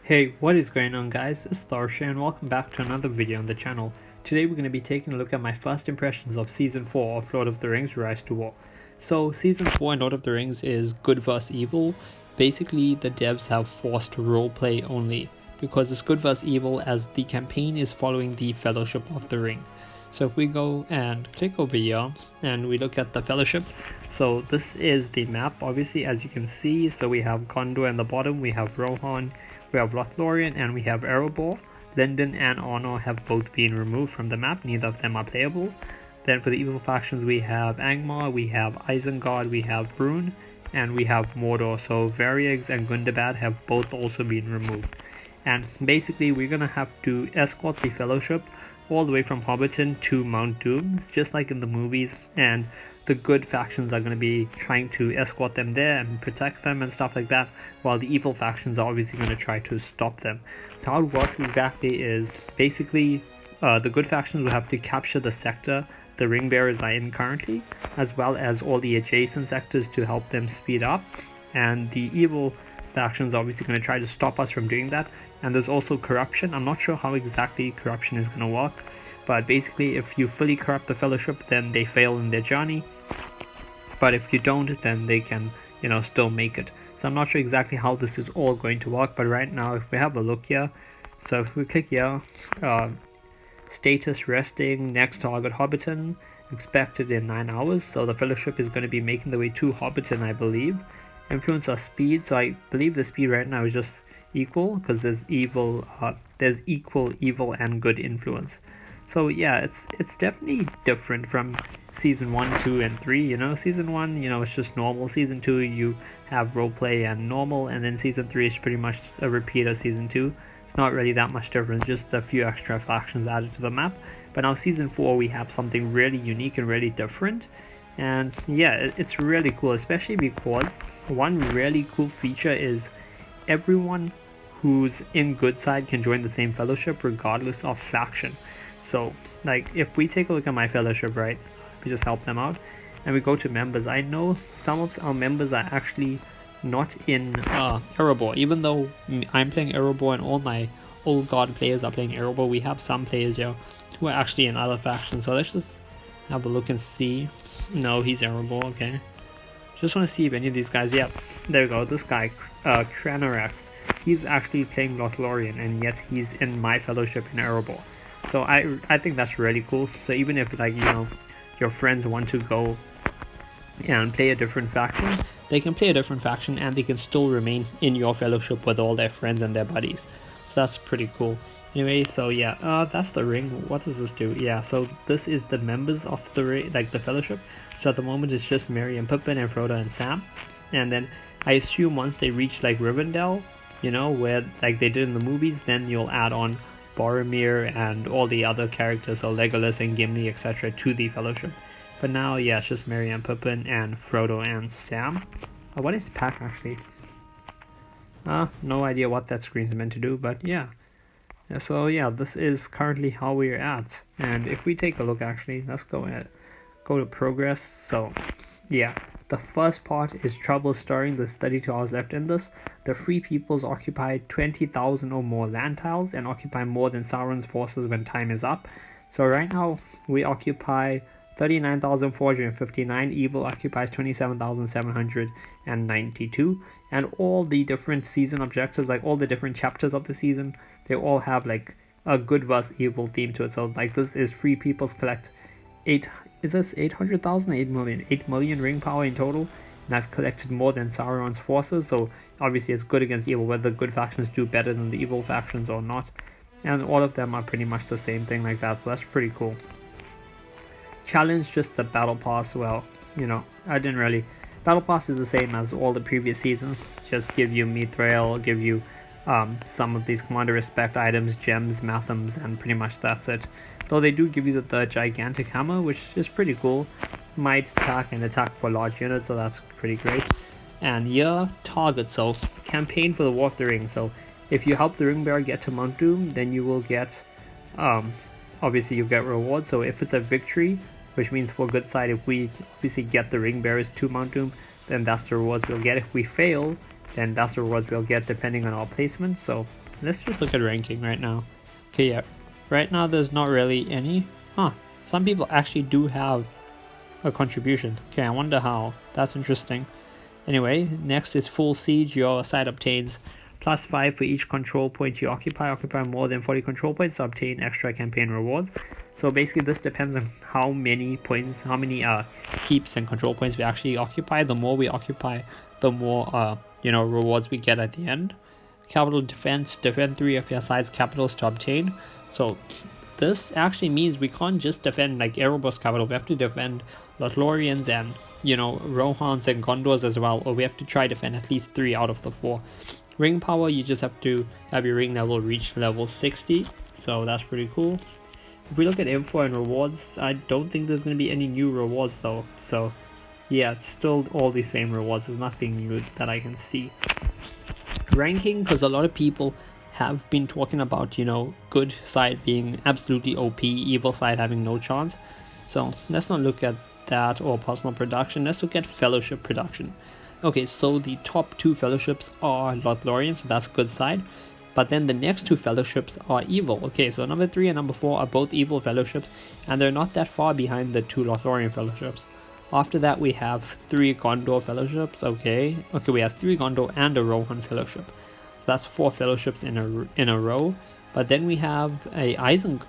Hey, what is going on guys, it's Tharshey and welcome back to another video on the channel. Today we're going to be taking a look at my first impressions of Season 4 of Lord of the Rings Rise to War. So Season 4 in Lord of the Rings is good vs evil. Basically the devs have forced roleplay only because it's good vs evil as the campaign is following the Fellowship of the Ring. So if we go and click over here and we look at the Fellowship, so this is the map obviously as you can see. So we have Gondor in the bottom, we have Rohan, we have LOTR, and we have Erebor. Lindon and Arnor have both been removed from the map, neither of them are playable. Then for the evil factions we have Angmar, we have Isengard, we have Rune, and we have Mordor. So Variegs and Gundabad have both also been removed. And basically we're gonna have to escort the Fellowship all the way from Hobbiton to Mount Doom, just like in the movies, and the good factions are going to be trying to escort them there and protect them and stuff like that, while the evil factions are obviously going to try to stop them. So how it works exactly is basically the good factions will have to capture the sector the ring bearers are in currently, as well as all the adjacent sectors to help them speed up, and the evil factions are obviously going to try to stop us from doing that. And there's also corruption. I'm not sure how exactly corruption is going to work, but basically if you fully corrupt the Fellowship then they fail in their journey, but if you don't then they can still make it. So I'm not sure exactly how this is all going to work, but right now if we have a look here, so if we click here, status resting, next target Hobbiton, expected in 9 hours. So the Fellowship is going to be making the way to Hobbiton, I believe. Influence our speed, so I believe the speed right now is just equal because there's equal evil and good influence. So yeah, it's definitely different from season 1, 2 and 3. Season 1 it's just normal, season 2 you have roleplay and normal, and then season 3 is pretty much a repeat of season 2. It's not really that much different, just a few extra factions added to the map. But now season 4 we have something really unique and really different. And yeah, it's really cool, especially because one really cool feature is everyone who's in good side can join the same Fellowship regardless of faction. So like if we take a look at my Fellowship, right, we just help them out and we go to members, I know some of our members are actually not in Erebor. Even though I'm playing Erebor and all my old god players are playing Erebor, we have some players here who are actually in other factions. So let's just have a look and see. No, he's Erebor, okay. Just want to see if any of these guys, yep, there we go, this guy, Cranorax, he's actually playing Lothlorien, and yet he's in my Fellowship in Erebor. So I think that's really cool. So even if like, your friends want to go and play a different faction, they can play a different faction and they can still remain in your Fellowship with all their friends and their buddies. So that's pretty cool. Anyway, so yeah, that's the ring. What does this do? Yeah, so this is the members of the ring, like the Fellowship. So at the moment it's just Merry and Pippin and Frodo and Sam. And then I assume once they reach like Rivendell, where like they did in the movies, then you'll add on Boromir and all the other characters, so Legolas and Gimli, etc. to the Fellowship. For now, yeah, it's just Merry and Pippin and Frodo and Sam. What is pack actually? No idea what that screen's meant to do, but yeah. So yeah, this is currently how we're at, and if we take a look, actually let's go to progress. So yeah, the first part is trouble stirring. There's 32 hours left in this. The free peoples occupy 20,000 or more land tiles and occupy more than Sauron's forces when time is up. So right now we occupy 39,459, evil occupies 27,792, and all the different season objectives, like all the different chapters of the season, they all have like a good versus evil theme to it. So like this is free peoples collect 800,000, 8 million, 8 million ring power in total, and I've collected more than Sauron's forces. So obviously it's good against evil, whether good factions do better than the evil factions or not, and all of them are pretty much the same thing like that. So that's pretty cool. Challenge, just the battle pass. Well, I didn't really. Battle pass is the same as all the previous seasons, just give you Mithril, give you some of these commander respect items, gems, mathams, and pretty much that's it. Though they do give you the gigantic hammer, which is pretty cool. Might attack and attack for large units, so that's pretty great. And yeah, target, so campaign for the War of the Ring. So if you help the ring bearer get to Mount Doom, then you will get obviously you get rewards. So if it's a victory, which means for good side, if we obviously get the ring bearers to Mount Doom, then that's the rewards we'll get. If we fail, then that's the rewards we'll get depending on our placement. So let's just look at ranking right now. Okay, yeah, right now there's not really any. Some people actually do have a contribution. Okay, I wonder how. That's interesting. Anyway, next is full siege. Your side obtains +5 for each control point you occupy. Occupy more than 40 control points to obtain extra campaign rewards. So basically this depends on how many points, how many keeps and control points we actually occupy. The more we occupy, the more rewards we get at the end. Capital defense, defend 3 of your side's capitals to obtain. So this actually means we can't just defend like Erebos capital, we have to defend Lothlorians and Rohans and Gondors as well, or we have to try to defend at least 3 out of the 4. Ring power, you just have to have your ring level reach level 60, so that's pretty cool. If we look at info and rewards, I don't think there's going to be any new rewards though, so yeah, it's still all the same rewards. There's nothing new that I can see. Ranking, because a lot of people have been talking about good side being absolutely OP, evil side having no chance. So let's not look at that or personal production. Let's look at fellowship production. Okay, so the top 2 fellowships are Lothlorian, so that's good side. But then the next 2 fellowships are evil. Okay, so number 3 and number 4 are both evil fellowships, and they're not that far behind the 2 Lothlorian fellowships. After that we have 3 Gondor fellowships. Okay, we have 3 Gondor and a Rohan fellowship. So that's 4 fellowships in a row. But then we have a Isengard.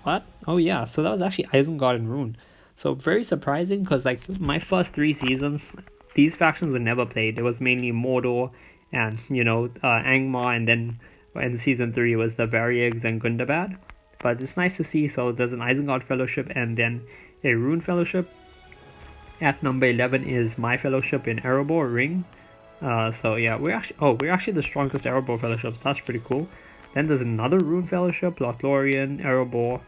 What? Oh yeah, so that was actually Isengard and Rune. So very surprising, because like my first 3 seasons, these factions were never played. It was mainly Mordor and Angmar, and then in season 3 was the Variegs and Gundabad. But it's nice to see. So there's an Isengard fellowship and then a Rune fellowship. At number 11 is my fellowship in Erebor Ring. So yeah, we're actually the strongest Erebor fellowships. That's pretty cool. Then there's another Rune fellowship, Lothlorien, Erebor.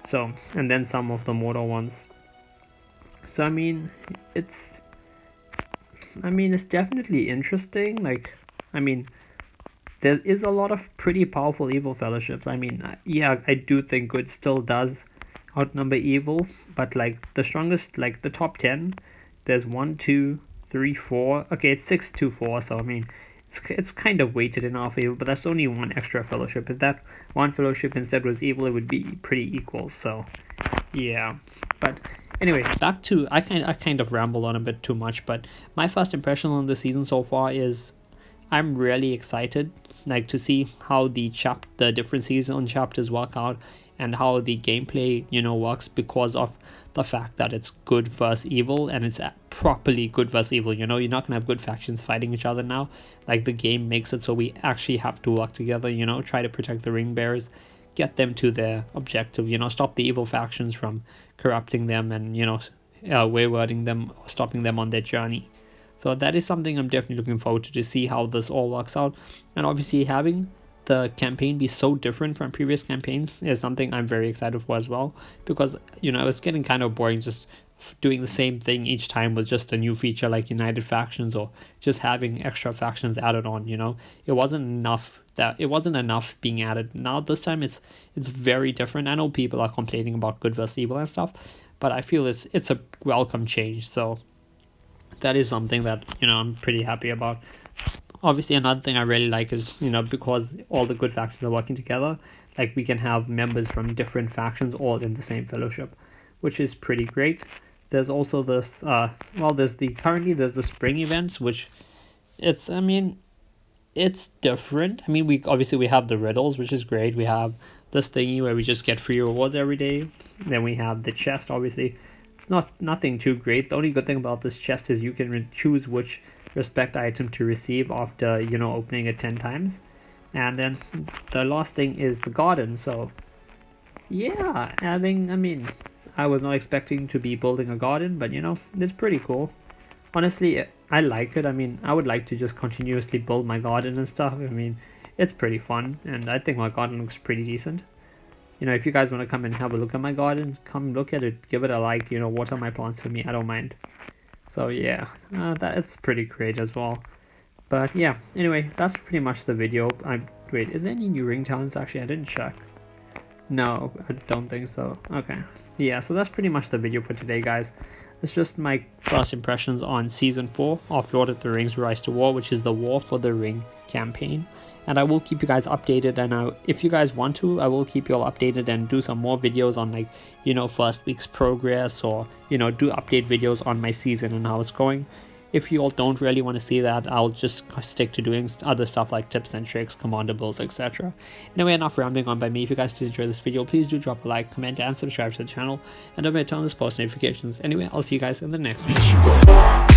So, and then some of the Mordor ones. So I mean, it's definitely interesting. Like, I mean, there is a lot of pretty powerful evil fellowships. I mean, yeah, I do think good still does outnumber evil, but like the strongest, like the top 10, there's 1, 2, 3, 4. Okay, it's 6 to 4. So I mean, it's kind of weighted in our favor, but that's only 1 extra fellowship. If that 1 fellowship instead was evil, it would be pretty equal. So yeah, but anyway, back to I kind of rambled on a bit too much, but my first impression on the season so far is I'm really excited, like, to see how the different season chapters work out and how the gameplay works, because of the fact that it's good versus evil, and it's properly good versus evil. You're not gonna have good factions fighting each other now. Like, the game makes it so we actually have to work together, try to protect the ring bearers, get them to their objective, stop the evil factions from corrupting them and waywarding them, or stopping them on their journey. So that is something I'm definitely looking forward to see how this all works out. And obviously having the campaign be so different from previous campaigns is something I'm very excited for as well, because it's getting kind of boring just doing the same thing each time with just a new feature like united factions, or just having extra factions added on. It wasn't enough being added. Now this time it's very different. I know people are complaining about good versus evil and stuff, but I feel it's a welcome change. So that is something that I'm pretty happy about. Obviously another thing I really like is because all the good factions are working together, like we can have members from different factions all in the same fellowship, which is pretty great. There's also this there's the spring events, which it's different. I mean, we have the riddles, which is great. We have this thingy where we just get free rewards every day. Then we have the chest. Obviously it's nothing too great. The only good thing about this chest is you can choose which respect item to receive after opening it 10 times. And then the last thing is the garden. So yeah, I was not expecting to be building a garden, but it's pretty cool. Honestly, I like it. I mean, I would like to just continuously build my garden and stuff. I mean, it's pretty fun, and I think my garden looks pretty decent. If you guys want to come and have a look at my garden, come look at it, give it a like, water my plants for me, I don't mind. So yeah, that is pretty great as well. But yeah, anyway, that's pretty much the video. Wait, is there any new ring talents? Actually, I didn't check. No, I don't think so. Okay. Yeah, so that's pretty much the video for today, guys. It's just my first impressions on Season 4 of Lord of the Rings Rise to War, which is the War for the Ring campaign. and I will keep you guys updated. And if you guys want to, I will keep you all updated and do some more videos on, like, you know, first week's progress, or, you know, do update videos on my season and how it's going. If you all don't really want to see that, I'll just stick to doing other stuff like tips and tricks, commander builds, etc. Anyway, enough rambling on by me. If you guys did enjoy this video, please do drop a like, comment, and subscribe to the channel, and don't forget to turn on this post notifications. Anyway, I'll see you guys in the next video.